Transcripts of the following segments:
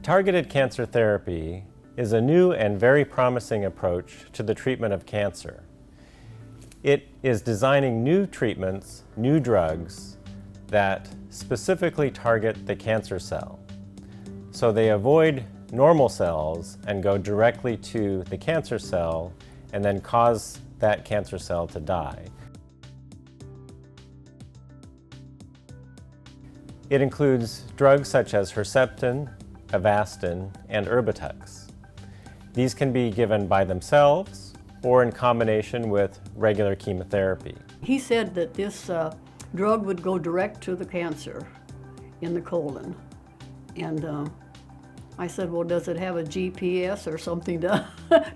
Targeted cancer therapy is a new and very promising approach to the treatment of cancer. It is designing new treatments, new drugs that specifically target the cancer cell. So they avoid normal cells and go directly to the cancer cell and then cause that cancer cell to die. It includes drugs such as Herceptin, Avastin, and Erbitux. These can be given by themselves or in combination with regular chemotherapy. He said that this drug would go direct to the cancer in the colon. And I said, well, does it have a GPS or something to,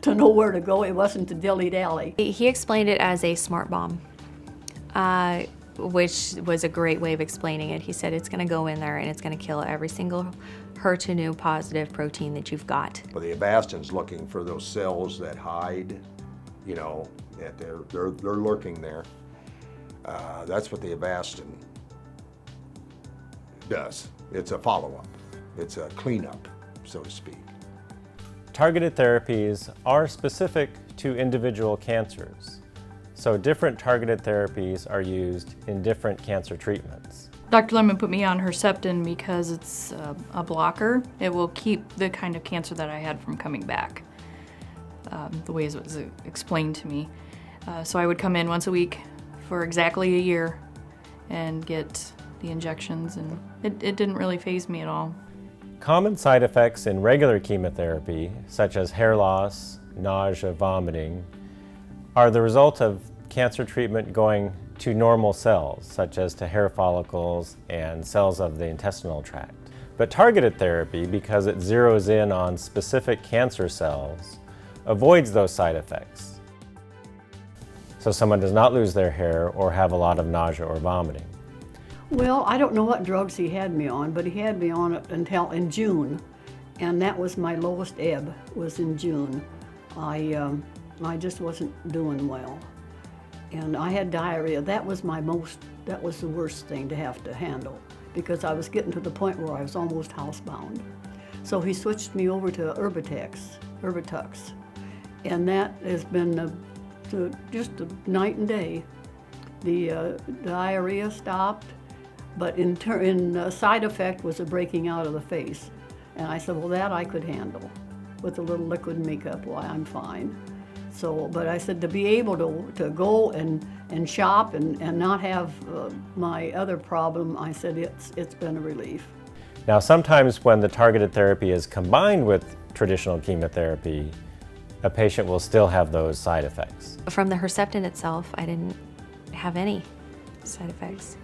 to know where to go? It wasn't a dilly-dally. He explained it as a smart bomb, which was a great way of explaining it. He said it's going to go in there and it's going to kill every single HER2 positive protein that you've got. But the Avastin's looking for those cells that hide, you know, that they're lurking there. That's what the Avastin does. It's a follow-up. It's a cleanup, so to speak. Targeted therapies are specific to individual cancers. So different targeted therapies are used in different cancer treatments. Dr. Lemon put me on Herceptin because it's a blocker. It will keep the kind of cancer that I had from coming back, the way it was explained to me. So I would come in once a week for exactly a year and get the injections, and it didn't really faze me at all. Common side effects in regular chemotherapy, such as hair loss, nausea, vomiting, are the result of cancer treatment going to normal cells, such as to hair follicles and cells of the intestinal tract. But targeted therapy, because it zeroes in on specific cancer cells, avoids those side effects. So someone does not lose their hair or have a lot of nausea or vomiting. Well, I don't know what drugs he had me on, but he had me on it until in June. And that was my lowest ebb, was in June. I just wasn't doing well. And I had diarrhea. That was the worst thing to have to handle, because I was getting to the point where I was almost housebound. So he switched me over to Erbitux. And that has been just a night and day. The diarrhea stopped, but in side effect was a breaking out of the face. And I said, well, that I could handle with a little liquid makeup. Why, I'm fine. So, but I said to be able to go and shop and not have my other problem, I said it's been a relief. Now, sometimes when the targeted therapy is combined with traditional chemotherapy, a patient will still have those side effects. From the Herceptin itself, I didn't have any side effects.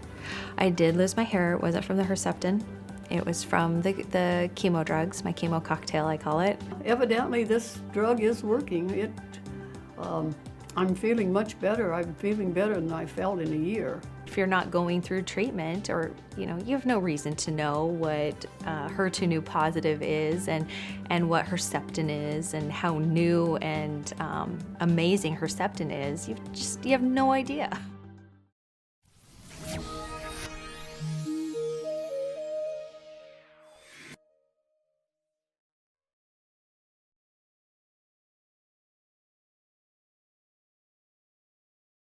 I did lose my hair. It wasn't from the Herceptin. It was from the chemo drugs, my chemo cocktail, I call it. Evidently, this drug is working. I'm feeling much better. I'm feeling better than I felt in a year. If you're not going through treatment, or you have no reason to know what HER2 positive is and what Herceptin is and how new and amazing Herceptin is, you have no idea.